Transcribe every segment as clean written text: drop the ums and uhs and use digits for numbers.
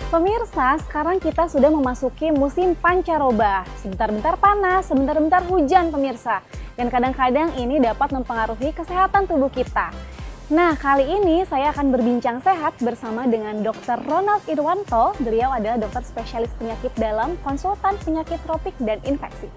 Pemirsa, sekarang kita sudah memasuki musim pancaroba. Sebentar-bentar panas, sebentar-bentar hujan pemirsa. Dan kadang-kadang ini dapat mempengaruhi kesehatan tubuh kita. Nah, kali ini saya akan berbincang sehat bersama dengan Dr. Ronald Irwanto. Beliau adalah dokter spesialis penyakit dalam, konsultan penyakit tropik dan infeksi.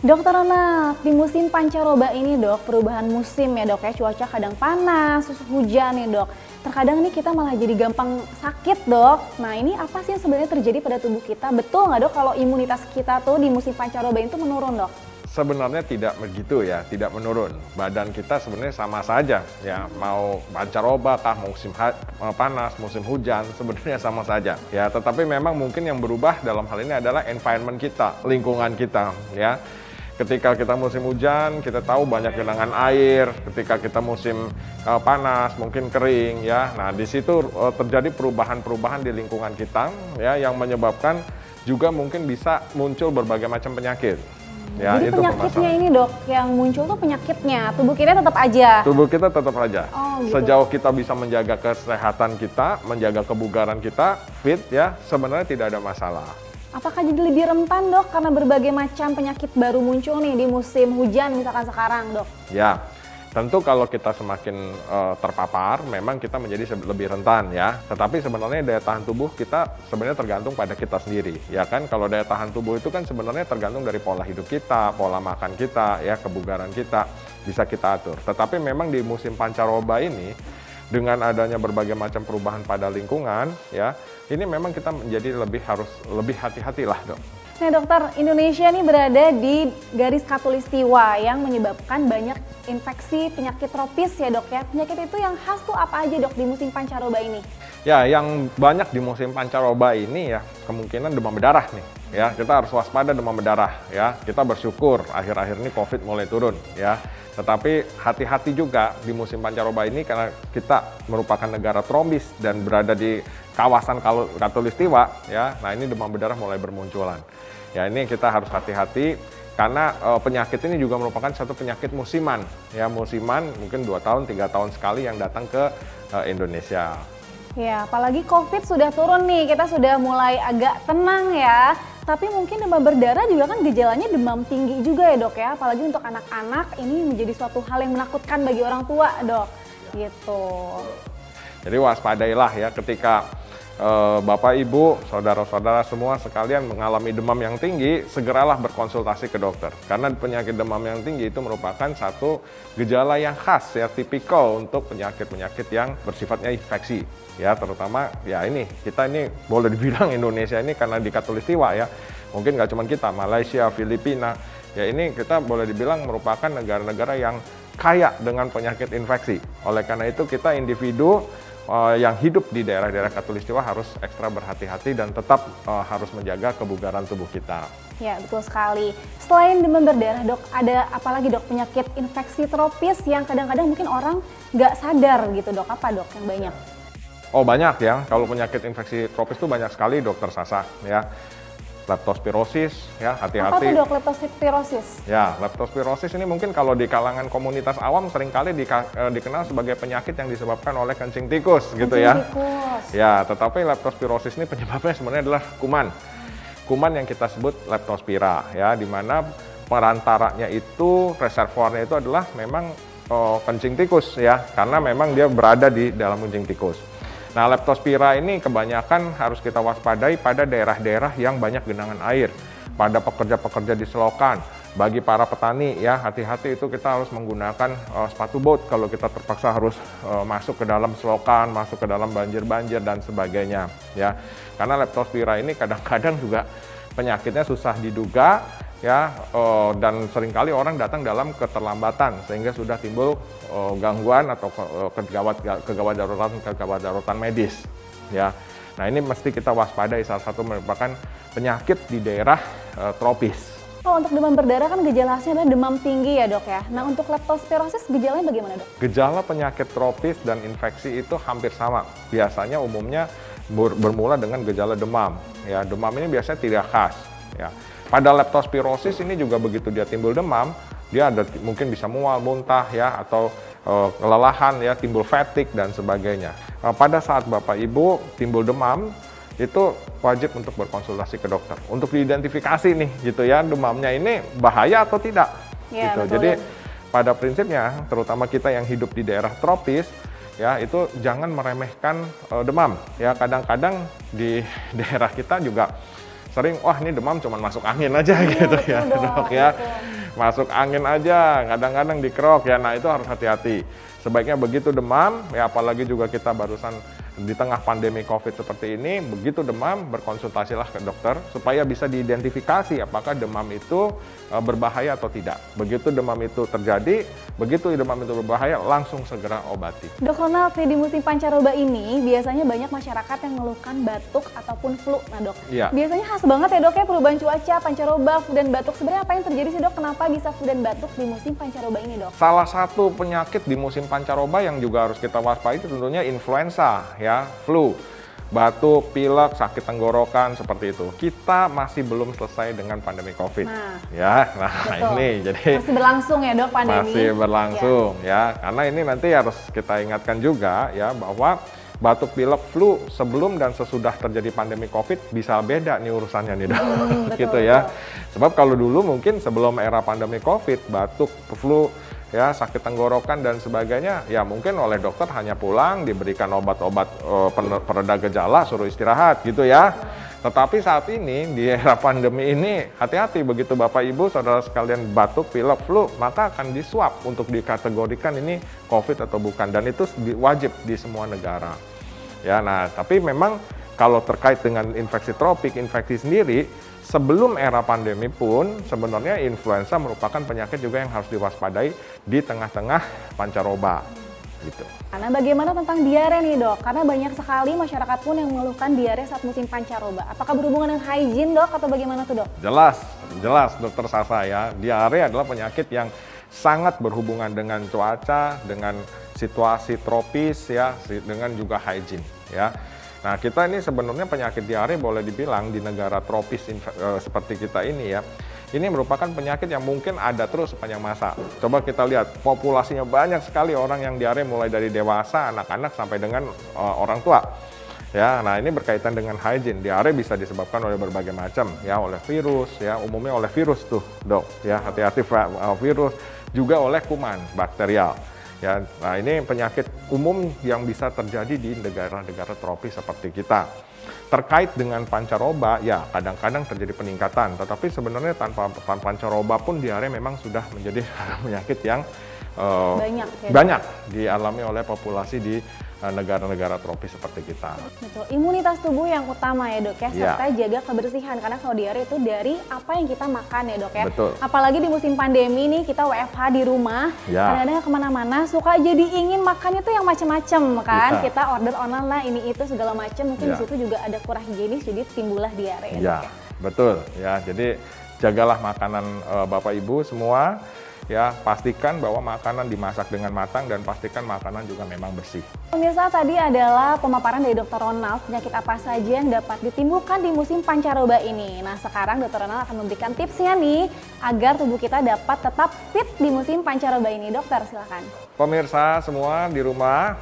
Dokter Ronald, di musim pancaroba ini dok, perubahan musim ya dok ya, cuaca kadang panas, terus hujan ya dok. Terkadang nih kita malah jadi gampang sakit dok. Nah ini apa sih yang sebenarnya terjadi pada tubuh kita? Betul nggak dok kalau imunitas kita tuh di musim pancaroba itu menurun dok? Sebenarnya tidak begitu ya, tidak menurun. Badan kita sebenarnya sama saja ya, mau pancaroba kah, musim panas, musim hujan, sebenarnya sama saja ya. Tetapi memang mungkin yang berubah dalam hal ini adalah environment kita, lingkungan kita ya. Ketika kita musim hujan, kita tahu banyak genangan air. Ketika kita musim panas, mungkin kering ya. Nah, di situ terjadi perubahan-perubahan di lingkungan kita ya, yang menyebabkan juga mungkin bisa muncul berbagai macam penyakit. Ya, jadi itu penyakitnya ini dok, yang muncul tuh penyakitnya, tubuh kita tetap aja? Tubuh kita tetap aja. Oh, gitu. Sejauh kita bisa menjaga kesehatan kita, menjaga kebugaran kita, fit ya, sebenarnya tidak ada masalah. Apakah jadi lebih rentan dok karena berbagai macam penyakit baru muncul nih di musim hujan misalkan sekarang dok? Ya, tentu kalau kita semakin terpapar, memang kita menjadi lebih rentan ya. Tetapi sebenarnya daya tahan tubuh kita sebenarnya tergantung pada kita sendiri, ya kan? Kalau daya tahan tubuh itu kan sebenarnya tergantung dari pola hidup kita, pola makan kita, ya kebugaran kita bisa kita atur. Tetapi memang di musim pancaroba ini, dengan adanya berbagai macam perubahan pada lingkungan, ya, ini memang kita menjadi harus lebih hati-hatilah dok. Nah dokter, Indonesia ini berada di garis khatulistiwa yang menyebabkan banyak infeksi penyakit tropis ya dok ya. Penyakit itu yang khas tuh apa aja dok di musim pancaroba ini? Ya, yang banyak di musim pancaroba ini ya kemungkinan demam berdarah nih. Ya, kita harus waspada demam berdarah ya. Kita bersyukur akhir-akhir ini COVID mulai turun ya. Tetapi hati-hati juga di musim pancaroba ini karena kita merupakan negara tropis dan berada di kawasan khatulistiwa ya. Nah, ini demam berdarah mulai bermunculan. Ya, ini kita harus hati-hati karena penyakit ini juga merupakan satu penyakit musiman. Ya, musiman mungkin 2 tahun, 3 tahun sekali yang datang ke Indonesia. Ya, apalagi COVID sudah turun nih, kita sudah mulai agak tenang ya. Tapi mungkin demam berdarah juga kan gejalanya demam tinggi juga ya dok ya. Apalagi untuk anak-anak ini menjadi suatu hal yang menakutkan bagi orang tua dok. Gitu. Jadi waspadailah ya ketika Bapak, Ibu, saudara-saudara semua sekalian mengalami demam yang tinggi, segeralah berkonsultasi ke dokter. Karena penyakit demam yang tinggi itu merupakan satu gejala yang khas ya, tipikal untuk penyakit-penyakit yang bersifatnya infeksi. Ya, terutama ya ini, kita ini boleh dibilang Indonesia ini karena di khatulistiwa ya. Mungkin nggak cuma kita, Malaysia, Filipina, ya ini kita boleh dibilang merupakan negara-negara yang kaya dengan penyakit infeksi. Oleh karena itu kita individu yang hidup di daerah-daerah khatulistiwa harus ekstra berhati-hati dan tetap harus menjaga kebugaran tubuh kita. Ya, betul sekali. Selain demam berdarah dok, ada apa lagi dok penyakit infeksi tropis yang kadang-kadang mungkin orang nggak sadar gitu dok? Apa dok yang banyak? Oh banyak ya, kalau penyakit infeksi tropis itu banyak sekali dokter Sasa ya. Leptospirosis ya, hati-hati. Apa tuh dok leptospirosis? Ya, leptospirosis ini mungkin kalau di kalangan komunitas awam seringkali dikenal sebagai penyakit yang disebabkan oleh kencing tikus gitu ya. Tikus. Ya, tetapi leptospirosis ini penyebabnya sebenarnya adalah kuman. Kuman yang kita sebut leptospira ya, di mana perantaranya itu, reservoirnya itu adalah memang kencing tikus ya, karena memang dia berada di dalam kencing tikus. Nah, leptospira ini kebanyakan harus kita waspadai pada daerah-daerah yang banyak genangan air, pada pekerja-pekerja di selokan. Bagi para petani ya, hati-hati itu kita harus menggunakan sepatu bot kalau kita terpaksa harus masuk ke dalam selokan, masuk ke dalam banjir-banjir dan sebagainya ya. Karena leptospira ini kadang-kadang juga penyakitnya susah diduga ya, dan seringkali orang datang dalam keterlambatan sehingga sudah timbul gangguan atau kegawat-daruratan medis ya. Nah, ini mesti kita waspadai, salah satu merupakan penyakit di daerah tropis. Kalau untuk demam berdarah kan gejala khasnya adalah demam tinggi ya dok ya. Nah untuk leptospirosis gejalanya bagaimana dok? Gejala penyakit tropis dan infeksi itu hampir sama. Biasanya umumnya bermula dengan gejala demam. Ya, demam ini biasanya tidak khas. Ya. Pada leptospirosis ini juga begitu dia timbul demam, dia ada mungkin bisa mual, muntah ya, atau kelelahan ya, timbul fatigue dan sebagainya. Pada saat Bapak Ibu timbul demam, itu wajib untuk berkonsultasi ke dokter untuk diidentifikasi nih gitu ya, demamnya ini bahaya atau tidak Ya, gitu. betul. Jadi pada prinsipnya terutama kita yang hidup di daerah tropis ya, itu jangan meremehkan demam ya. Kadang-kadang di daerah kita juga sering, wah ini demam cuman masuk angin aja gitu ya dok ya, masuk angin aja, kadang-kadang dikerok ya. Nah itu harus hati-hati. Sebaiknya begitu demam ya, apalagi juga kita barusan di tengah pandemi COVID seperti ini, begitu demam berkonsultasilah ke dokter supaya bisa diidentifikasi apakah demam itu berbahaya atau tidak. Begitu demam itu terjadi, begitu demam itu berbahaya, langsung segera obati. Dok Ronald, di musim pancaroba ini biasanya banyak masyarakat yang mengeluhkan batuk ataupun flu. Nah dok, Iya. biasanya khas banget ya dok ya perubahan cuaca, pancaroba, flu dan batuk. Sebenarnya apa yang terjadi sih dok? Kenapa bisa flu dan batuk di musim pancaroba ini dok? Salah satu penyakit di musim pancaroba yang juga harus kita waspadai itu tentunya influenza ya, flu, batuk, pilek, sakit tenggorokan seperti itu. Kita masih belum selesai dengan pandemi COVID. Nah, Nah ini jadi masih berlangsung ya dok pandemi? masih berlangsung ya. Karena ini nanti harus kita ingatkan juga ya bahwa batuk, pilek, flu sebelum dan sesudah terjadi pandemi COVID bisa beda nih urusannya nih dok. Betul, gitu ya. Sebab kalau dulu mungkin sebelum era pandemi COVID, batuk, flu, ya sakit tenggorokan dan sebagainya, ya mungkin oleh dokter hanya pulang diberikan obat-obat pereda gejala, suruh istirahat gitu ya. Tetapi saat ini di era pandemi ini hati-hati, begitu Bapak Ibu saudara sekalian batuk, pilek, flu, maka akan diswab untuk dikategorikan ini COVID atau bukan, dan itu wajib di semua negara. Ya, nah tapi memang kalau terkait dengan infeksi tropik, infeksi sendiri, sebelum era pandemi pun sebenarnya influenza merupakan penyakit juga yang harus diwaspadai di tengah-tengah pancaroba gitu. Karena bagaimana tentang diare nih dok? Karena banyak sekali masyarakat pun yang mengeluhkan diare saat musim pancaroba. Apakah berhubungan dengan hygiene dok atau bagaimana tuh dok? Jelas dokter Sasa ya, diare adalah penyakit yang sangat berhubungan dengan cuaca, dengan situasi tropis ya, dengan juga hygiene ya. Nah, kita ini sebenarnya penyakit diare boleh dibilang di negara tropis seperti kita ini ya, ini merupakan penyakit yang mungkin ada terus sepanjang masa. Coba kita lihat, populasinya banyak sekali orang yang diare mulai dari dewasa, anak-anak sampai dengan orang tua. Ya, nah ini berkaitan dengan hygiene. Diare bisa disebabkan oleh berbagai macam ya, oleh virus ya, umumnya oleh virus tuh, dok. Ya, hati-hati virus, juga oleh kuman bakterial. Ya, nah ini penyakit umum yang bisa terjadi di negara-negara tropis seperti kita. Terkait dengan pancaroba, ya kadang-kadang terjadi peningkatan, tetapi sebenarnya tanpa pancaroba pun diare memang sudah menjadi penyakit yang banyak dialami oleh populasi di negara-negara tropis seperti kita. Betul, imunitas tubuh yang utama ya dok ya, serta jaga kebersihan, karena kalau diare itu dari apa yang kita makan ya dok ya. Betul. Apalagi di musim pandemi nih, kita WFH di rumah, kadang-kadang kemana-mana suka jadi ingin makannya tuh yang macam-macam kan. Kita order online lah ini itu segala macam, mungkin di situ juga ada kurang higienis, jadi timbullah diare ya dok ya. Betul ya, jadi jagalah makanan Bapak Ibu semua. Ya, pastikan bahwa makanan dimasak dengan matang dan pastikan makanan juga memang bersih. Pemirsa, tadi adalah pemaparan dari Dr. Ronald penyakit apa saja yang dapat ditimbulkan di musim pancaroba ini. Nah, sekarang Dr. Ronald akan memberikan tipsnya nih agar tubuh kita dapat tetap fit di musim pancaroba ini. Dokter, silakan. Pemirsa semua di rumah,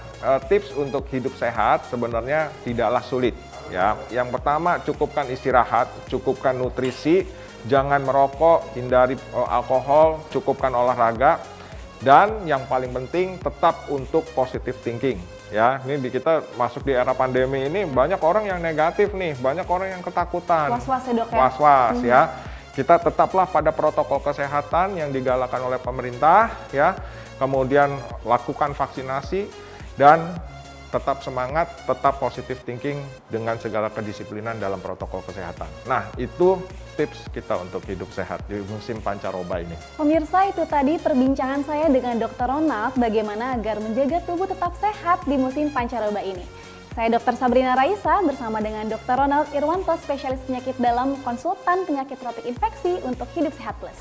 tips untuk hidup sehat sebenarnya tidaklah sulit. Ya, yang pertama cukupkan istirahat, cukupkan nutrisi. Jangan merokok, hindari alkohol, cukupkan olahraga, dan yang paling penting tetap untuk positive thinking. Ya, ini kita masuk di era pandemi ini banyak orang yang negatif nih, banyak orang yang ketakutan, was-was ya dok ya. Was-was ya. Kita tetaplah pada protokol kesehatan yang digalakan oleh pemerintah ya. Kemudian lakukan vaksinasi dan tetap semangat, tetap positive thinking dengan segala kedisiplinan dalam protokol kesehatan. Nah, itu tips kita untuk hidup sehat di musim pancaroba ini. Pemirsa, itu tadi perbincangan saya dengan Dr. Ronald bagaimana agar menjaga tubuh tetap sehat di musim pancaroba ini. Saya Dr. Sabrina Raisa bersama dengan Dr. Ronald Irwanto, spesialis penyakit dalam konsultan penyakit tropik infeksi untuk Hidup Sehat Plus.